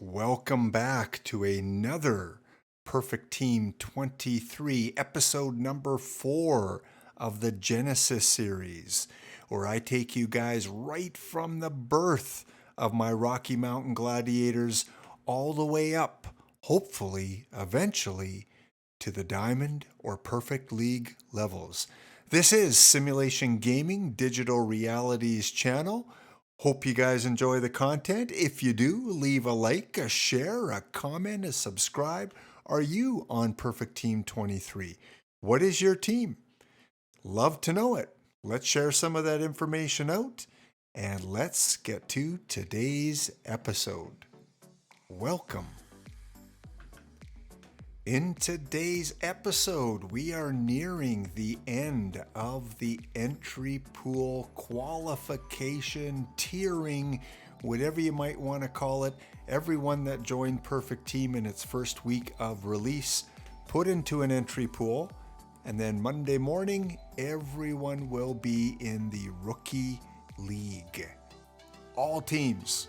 Welcome back to another Perfect Team 23, episode number 4 of the Genesis series, where I take you guys right from the birth of my Rocky Mountain Gladiators all the way up, hopefully, eventually, to the Diamond or Perfect League levels. This is Simulation Gaming Digital Realities channel. Hope you guys enjoy the content. If you do, leave a like, a share, a comment, a subscribe. Are you on Perfect Team 23? What is your team? Love to know it. Let's share some of that information out and let's get to today's episode. Welcome. In today's episode, we are nearing the end of the entry pool qualification, tiering, whatever you might want to call it. Everyone that joined Perfect Team in its first week of release put into an entry pool, and then Monday morning, everyone will be in the Rookie League. All teams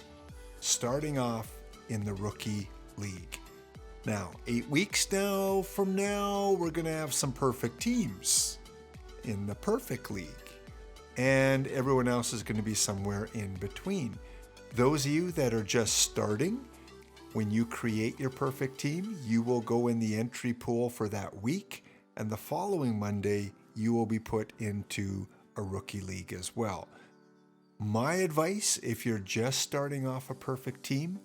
starting off in the Rookie League. Now, 8 weeks from now, we're going to have some perfect teams in the Perfect League. And everyone else is going to be somewhere in between. Those of you that are just starting, when you create your perfect team, you will go in the entry pool for that week. And the following Monday, you will be put into a Rookie League as well. My advice, if you're just starting off a perfect team,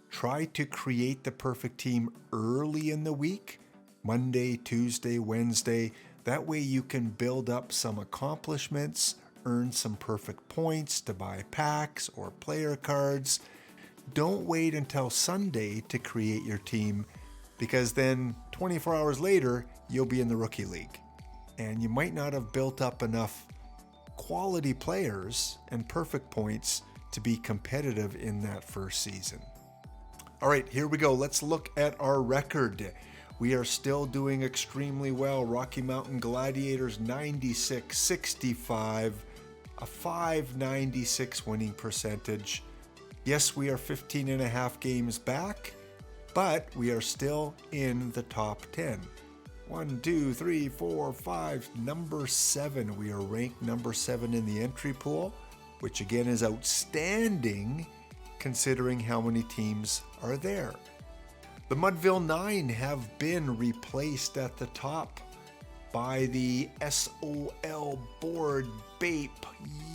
try to create the perfect team early in the week, Monday, Tuesday, Wednesday. That way you can build up some accomplishments, earn some perfect points to buy packs or player cards. Don't wait until Sunday to create your team, because then 24 hours later, you'll be in the Rookie League. And you might not have built up enough quality players and perfect points to be competitive in that first season. All right, here we go. Let's look at our record. We are still doing extremely well. Rocky Mountain Gladiators 96-65, a 596 winning percentage. Yes, we are 15 and a half games back, but we are still in the top 10. 1, 2, 3, 4, 5, number 7. We are ranked number 7 in the entry pool, which again is outstanding considering how many teams are there. The Mudville 9 have been replaced at the top by the SOL Board Bape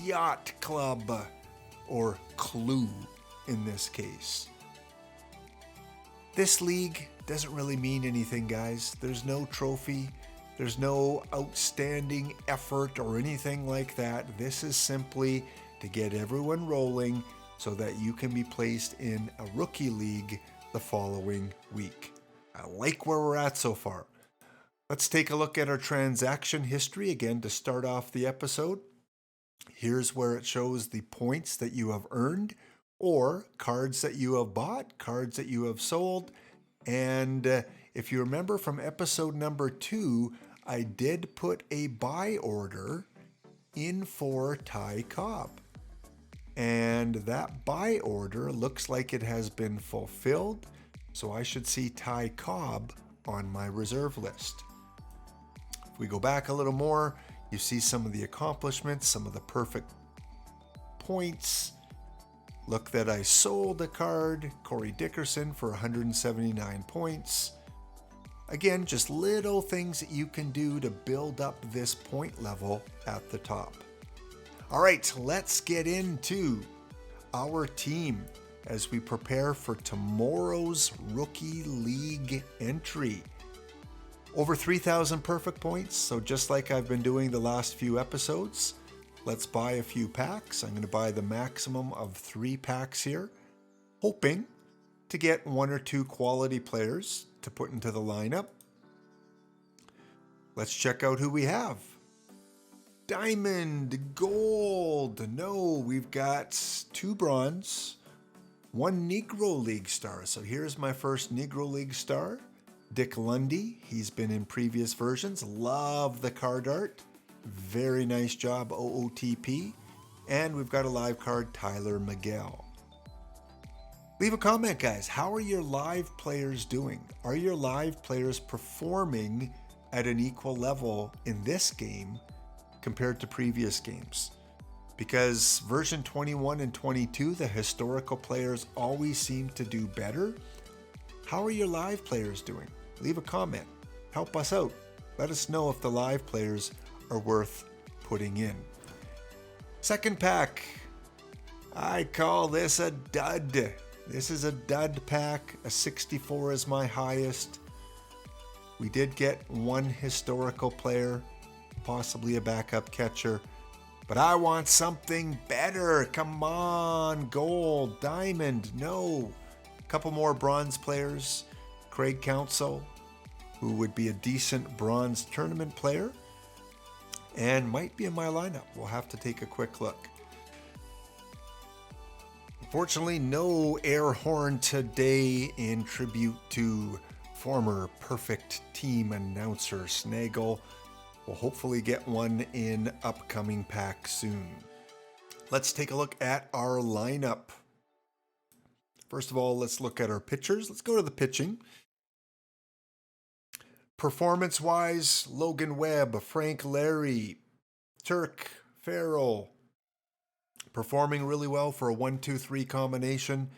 Yacht Club, or Clue in this case. This league doesn't really mean anything, guys. There's no trophy, there's no outstanding effort or anything like that. This is simply to get everyone rolling so that you can be placed in a Rookie League the following week. I like where we're at so far. Let's take a look at our transaction history again to start off the episode. Here's where it shows the points that you have earned, or cards that you have bought, cards that you have sold. And if you remember from episode number 2, I did put a buy order in for Ty Cobb. And that buy order looks like it has been fulfilled, so I should see Ty Cobb on my reserve list. If we go back a little more, you see some of the accomplishments, some of the perfect points. Look that I sold a card, Corey Dickerson, for 179 points. Again, just little things that you can do to build up this point level at the top. All right, let's get into our team as we prepare for tomorrow's Rookie League entry. Over 3,000 perfect points, so just like I've been doing the last few episodes, let's buy a few packs. I'm going to buy the maximum of 3 packs here, hoping to get 1 or 2 quality players to put into the lineup. Let's check out who we have. Diamond, gold. No, we've got 2 bronze, 1 Negro League star. So here's my first Negro League star, Dick Lundy. He's been in previous versions. Love the card art. Very nice job, OOTP. And we've got a live card, Tyler Miguel. Leave a comment, guys. How are your live players doing? Are your live players performing at an equal level in this game compared to previous games? Because version 21 and 22, the historical players always seem to do better. How are your live players doing? Leave a comment. Help us out. Let us know if the live players are worth putting in. Second pack. I call this a dud. This is a dud pack. A 64 is my highest. We did get one historical player, possibly a backup catcher. But I want something better. Come on, gold, diamond, no. A couple more bronze players. Craig Council, who would be a decent bronze tournament player and might be in my lineup. We'll have to take a quick look. Unfortunately, no air horn today in tribute to former perfect team announcer Snaggle. We'll hopefully get one in upcoming packs soon. Let's take a look at our lineup. First of all, let's look at our pitchers. Let's go to the pitching. Performance-wise, Logan Webb, Frank Larry, Turk Farrell. Performing really well for a 1-2-3 combination.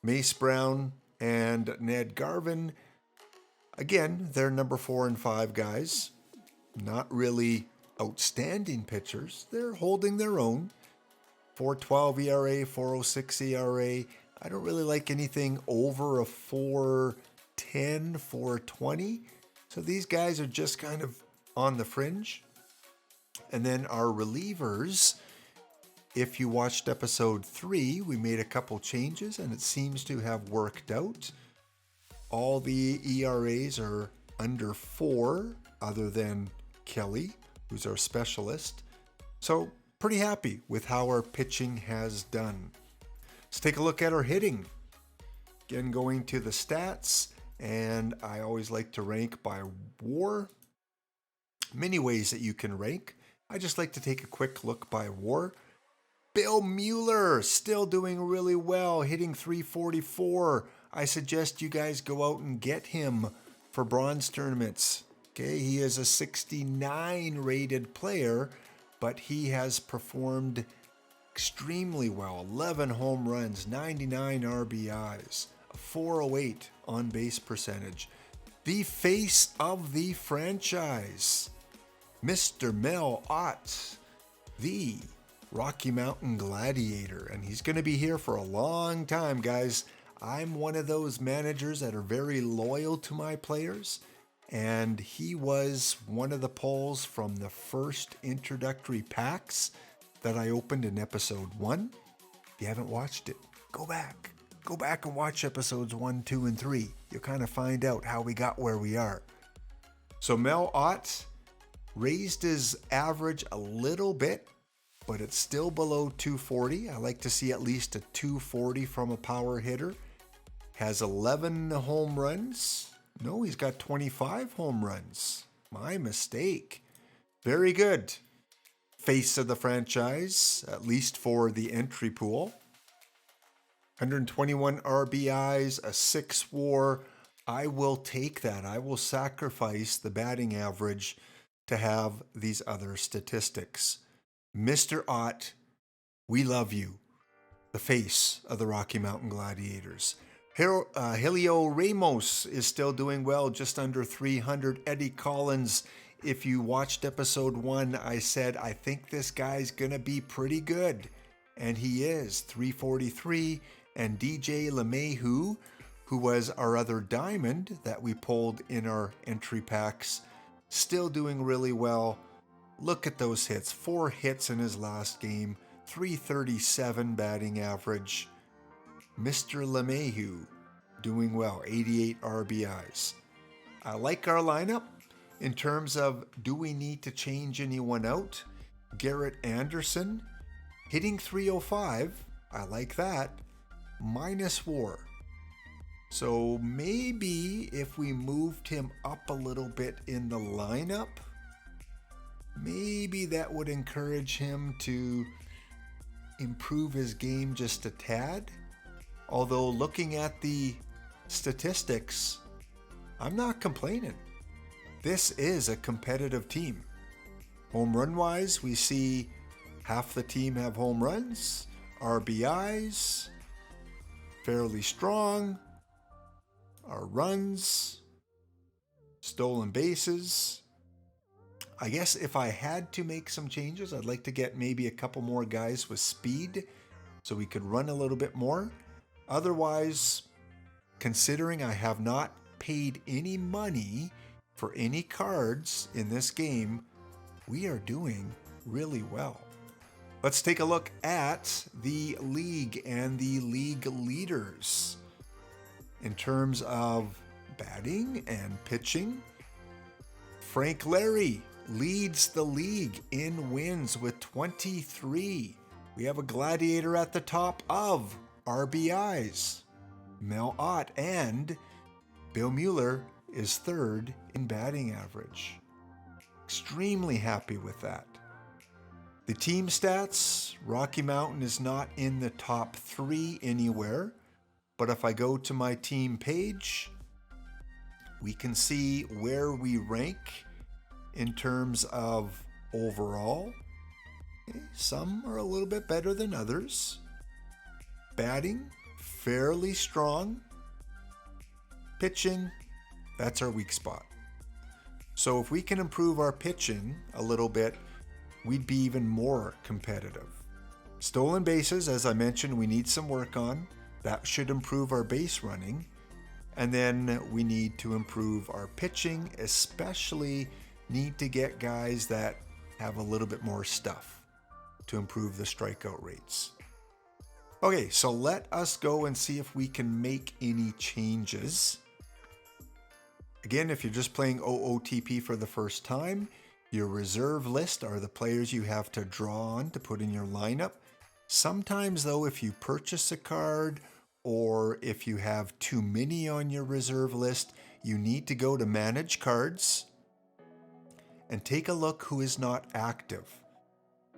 Mace Brown and Ned Garvin. Again, they're number 4 and 5 guys. Not really outstanding pitchers. They're holding their own. 4.12 ERA, 4.06 ERA. I don't really like anything over a 4.10, 4.20. So these guys are just kind of on the fringe. And then our relievers, if you watched episode 3, we made a couple changes and it seems to have worked out. All the ERAs are under 4, other than Kelly, who's our specialist. So pretty happy with how our pitching has done. Let's take a look at our hitting. Again, going to the stats, and I always like to rank by WAR. Many ways that you can rank. I just like to take a quick look by WAR. Bill Mueller, still doing really well, hitting 344. I suggest you guys go out and get him for bronze tournaments. Okay, he is a 69 rated player, but he has performed extremely well. 11 home runs, 99 RBIs, a 408 on base percentage. The face of the franchise, Mr. Mel Ott, the Rocky Mountain Gladiator, and he's going to be here for a long time, guys. I'm one of those managers that are very loyal to my players, and he was one of the polls from the first introductory packs that I opened in episode 1. If you haven't watched it, go back and watch episodes 1, 2, and 3. You'll kind of find out how we got where we are. So Mel Ott raised his average a little bit, but it's still below 240. I like to see at least a 240 from a power hitter. Has 11 home runs. No, he's got 25 home runs. My mistake. Very good. Face of the franchise, at least for the entry pool. 121 RBIs, a 6 WAR. I will take that. I will sacrifice the batting average to have these other statistics. Mr. Ott, we love you. The face of the Rocky Mountain Gladiators. Helio Ramos is still doing well, just under 300. Eddie Collins, if you watched episode 1, I said, I think this guy's going to be pretty good. And he is, 343. And DJ LeMahieu, who was our other diamond that we pulled in our entry packs, still doing really well. Look at those hits. 4 hits in his last game, 337 batting average. Mr. LeMahieu doing well, 88 RBIs. I like our lineup. In terms of, do we need to change anyone out? Garrett Anderson, hitting 305. I like that. Minus WAR. So maybe if we moved him up a little bit in the lineup, maybe that would encourage him to improve his game just a tad. Although looking at the statistics, I'm not complaining. This is a competitive team. Home run wise, we see half the team have home runs, RBIs, fairly strong, our runs, stolen bases. I guess if I had to make some changes, I'd like to get maybe a couple more guys with speed so we could run a little bit more. Otherwise, considering I have not paid any money for any cards in this game, we are doing really well. Let's take a look at the league and the league leaders. In terms of batting and pitching, Frank Larry leads the league in wins with 23. We have a Gladiator at the top of RBIs. Mel Ott and Bill Mueller is third in batting average. Extremely happy with that. The team stats, Rocky Mountain is not in the top 3 anywhere, but if I go to my team page, we can see where we rank in terms of overall. Okay, some are a little bit better than others. Batting, fairly strong. Pitching, that's our weak spot. So if we can improve our pitching a little bit, we'd be even more competitive. Stolen bases, as I mentioned, we need some work on. That should improve our base running. And then we need to improve our pitching, especially need to get guys that have a little bit more stuff to improve the strikeout rates. Okay, so let us go and see if we can make any changes. Again, if you're just playing OOTP for the first time, your reserve list are the players you have to draw on to put in your lineup. Sometimes though, if you purchase a card or if you have too many on your reserve list, you need to go to Manage Cards and take a look who is not active.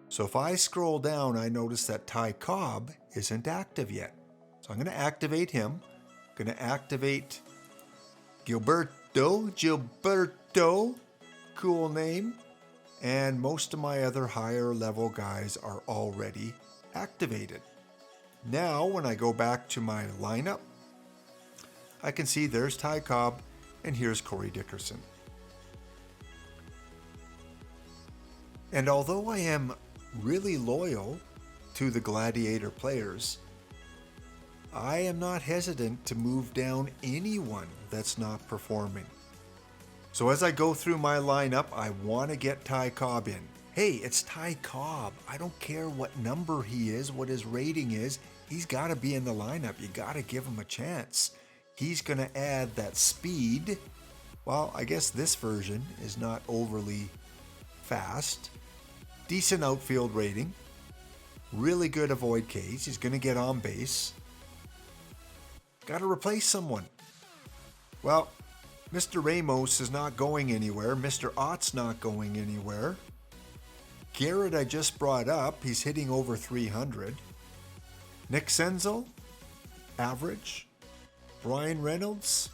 So if I scroll down, I notice that Ty Cobb isn't active yet. So I'm going to activate him. I'm going to activate Gilberto, cool name. And most of my other higher level guys are already activated. Now, when I go back to my lineup, I can see there's Ty Cobb and here's Corey Dickerson. And although I am really loyal to the Gladiator players, I am not hesitant to move down anyone that's not performing. So as I go through my lineup, I want to get Ty Cobb in. Hey, it's Ty Cobb. I don't care what number he is, what his rating is. He's got to be in the lineup. You got to give him a chance. He's going to add that speed. Well, I guess this version is not overly fast. Decent outfield rating. Really good avoid Ks. He's going to get on base. Got to replace someone. Well, Mr. Ramos is not going anywhere. Mr. Ott's not going anywhere. Garrett I just brought up. He's hitting over 300. Nick Senzel, average. Brian Reynolds,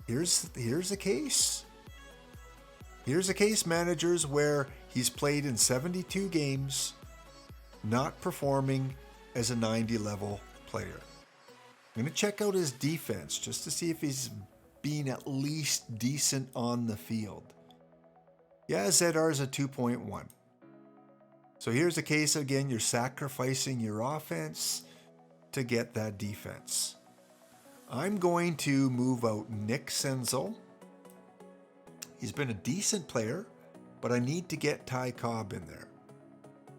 here's a case. Here's a case, managers, where he's played in 72 games, not performing as a 90 level player. I'm going to check out his defense just to see if he's being at least decent on the field. Yeah, ZR is a 2.1. So here's a case again, you're sacrificing your offense to get that defense. I'm going to move out Nick Senzel. He's been a decent player, but I need to get Ty Cobb in there.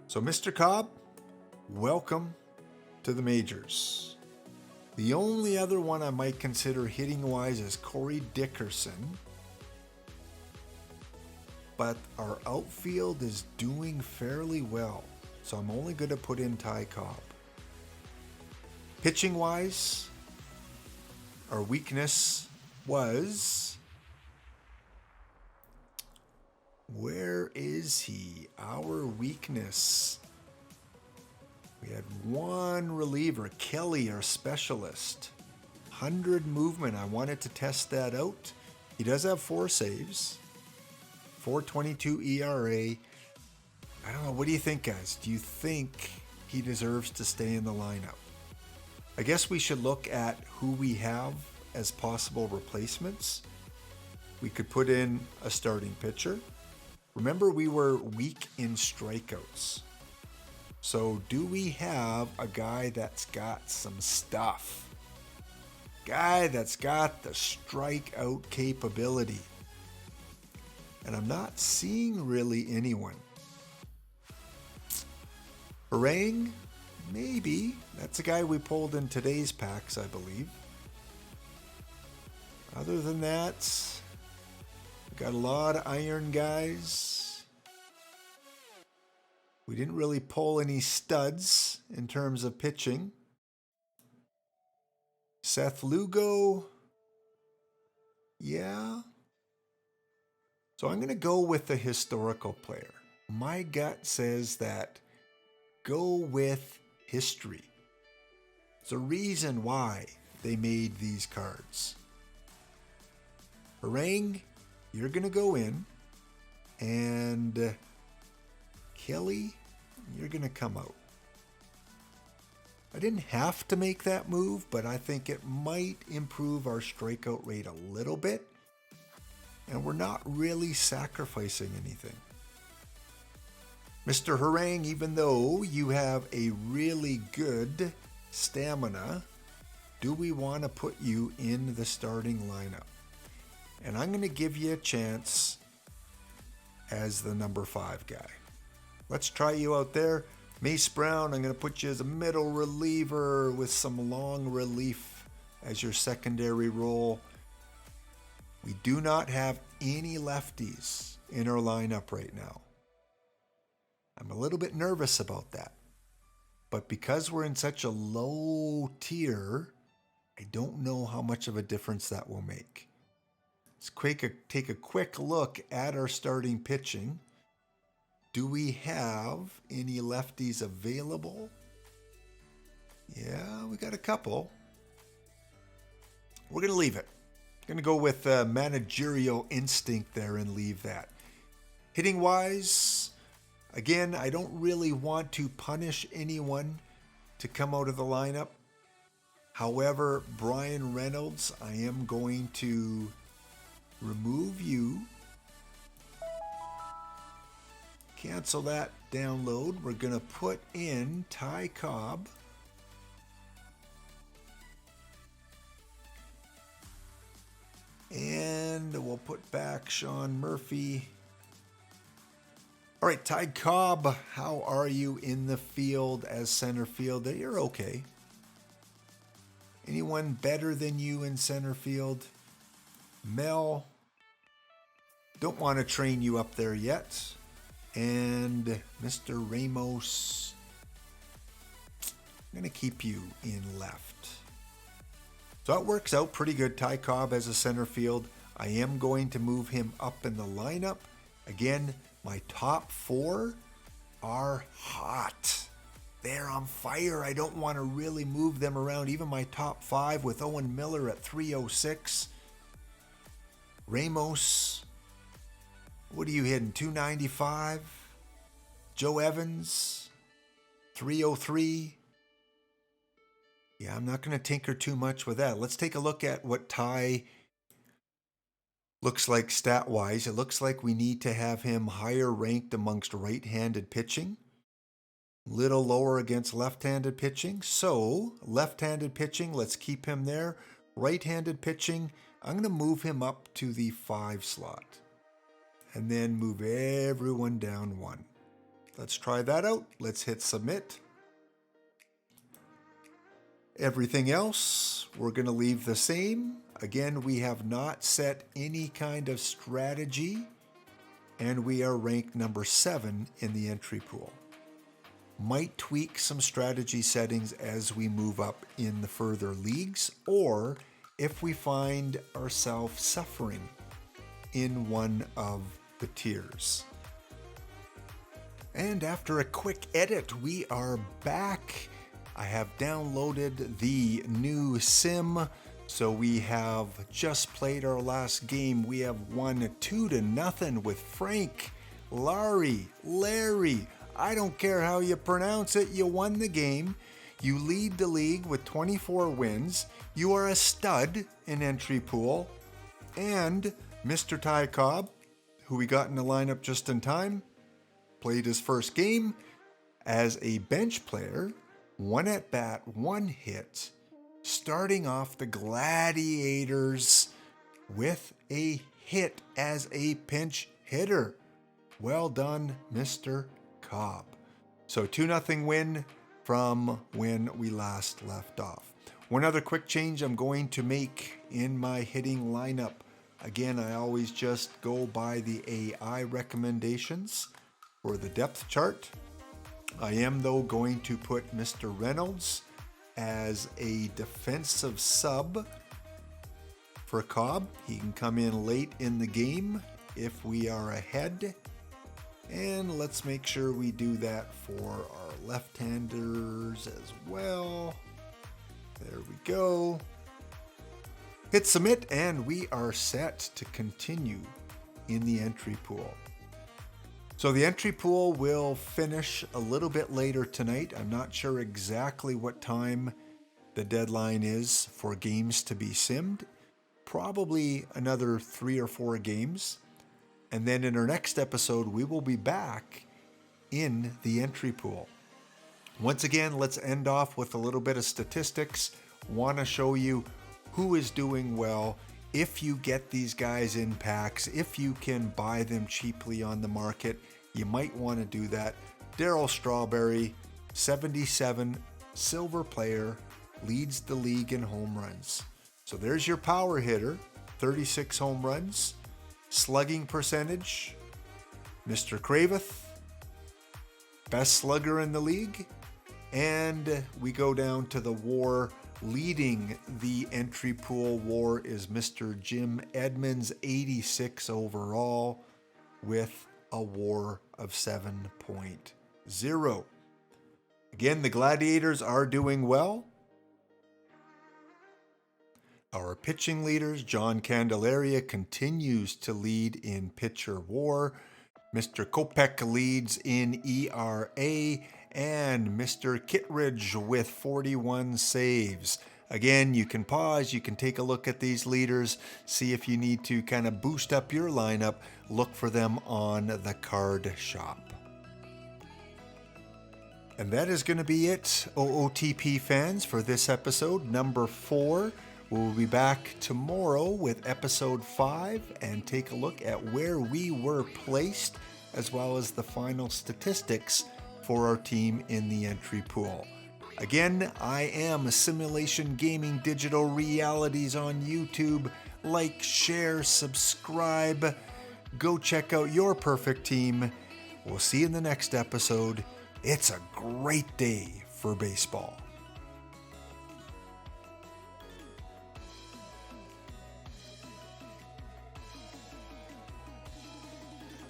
So Mr. Cobb, welcome to the majors. The only other one I might consider hitting-wise is Corey Dickerson. But our outfield is doing fairly well, so I'm only going to put in Ty Cobb. Pitching-wise, our weakness was... Where is he? Our weakness. We had had one reliever, Kelly, our specialist. 100 movement. I wanted to test that out. He does have 4 saves, 4.22 ERA. I don't know. What do you think, guys? Do you think he deserves to stay in the lineup? I guess we should look at who we have as possible replacements. We could put in a starting pitcher. Remember, we were weak in strikeouts. So do we have a guy that's got some stuff? Guy that's got the strikeout capability. And I'm not seeing really anyone. Harang, maybe. That's a guy we pulled in today's packs, I believe. Other than that, we got a lot of iron guys. We didn't really pull any studs in terms of pitching. Seth Lugo. Yeah. So I'm going to go with the historical player. My gut says that go with history. There's a reason why they made these cards. Harang, you're going to go in. And Kelly, you're going to come out. I didn't have to make that move, but I think it might improve our strikeout rate a little bit. And we're not really sacrificing anything. Mr. Harang, even though you have a really good stamina, do we want to put you in the starting lineup? And I'm going to give you a chance as the number 5 guy. Let's try you out there. Mace Brown, I'm going to put you as a middle reliever with some long relief as your secondary role. We do not have any lefties in our lineup right now. I'm a little bit nervous about that. But because we're in such a low tier, I don't know how much of a difference that will make. Let's take a quick look at our starting pitching. Do we have any lefties available? Yeah, we got a couple. We're going to leave it. Going to go with managerial instinct there and leave that. Hitting wise, again, I don't really want to punish anyone to come out of the lineup. However, Brian Reynolds, I am going to remove you. Cancel that download. We're going to put in Ty Cobb. And we'll put back Sean Murphy. All right, Ty Cobb, how are you in the field as center fielder? You're okay. Anyone better than you in center field? Mel, don't want to train you up there yet. And Mr. Ramos, I'm going to keep you in left. So it works out pretty good. Ty Cobb as a center field. I am going to move him up in the lineup. Again, my top 4 are hot. They're on fire. I don't want to really move them around. Even my top 5 with Owen Miller at 306. Ramos, what are you hitting? 295. Joe Evans, 303. Yeah, I'm not going to tinker too much with that. Let's take a look at what Ty looks like stat-wise. It looks like we need to have him higher ranked amongst right-handed pitching. Little lower against left-handed pitching. So, left-handed pitching, let's keep him there. Right-handed pitching, I'm going to move him up to the 5 slot. And then move everyone down 1. Let's try that out. Let's hit submit. Everything else, we're going to leave the same. Again, we have not set any kind of strategy, and we are ranked number 7 in the entry pool. Might tweak some strategy settings as we move up in the further leagues, or if we find ourselves suffering in one of the tiers. And after a quick edit, we are back. I have downloaded the new sim. So we have just played our last game. We have won 2-0 with Frank, Larry. I don't care how you pronounce it, you won the game. You lead the league with 24 wins. You are a stud in entry pool. And Mr. Ty Cobb, who we got in the lineup just in time, played his first game as a bench player, 1 at bat, 1 hit, starting off the Gladiators with a hit as a pinch hitter. Well done, Mr. Cobb. So 2-0 win from when we last left off. One other quick change I'm going to make in my hitting lineup. Again, I always just go by the AI recommendations for the depth chart. I am, though, going to put Mr. Reynolds as a defensive sub for Cobb. He can come in late in the game if we are ahead. And let's make sure we do that for our left-handers as well. There we go. Hit submit and we are set to continue in the entry pool. So the entry pool will finish a little bit later tonight. I'm not sure exactly what time the deadline is for games to be simmed. Probably another 3 or 4 games. And then in our next episode, we will be back in the entry pool. Once again, let's end off with a little bit of statistics. Want to show you who is doing well. If you get these guys in packs, if you can buy them cheaply on the market, you might want to do that. Darryl Strawberry, 77, silver player, leads the league in home runs. So there's your power hitter, 36 home runs. Slugging percentage, Mr. Kraveth, best slugger in the league. And we go down to the WAR. Leading the entry pool WAR is Mr. Jim Edmonds, 86 overall, with a WAR of 7.0. Again, the Gladiators are doing well. Our pitching leaders, John Candelaria continues to lead in pitcher WAR. Mr. Kopech leads in ERA, and Mr. Kittredge with 41 saves. Again, you can pause, you can take a look at these leaders, see if you need to kind of boost up your lineup, look for them on the card shop. And that is going to be it, OOTP fans, for this episode, number 4. We'll be back tomorrow with episode 5 and take a look at where we were placed, as well as the final statistics for our team in the entry pool. Again, I am Simulation Gaming Digital Realities on YouTube. Like, share, subscribe. Go check out your perfect team. We'll see you in the next episode. It's a great day for baseball.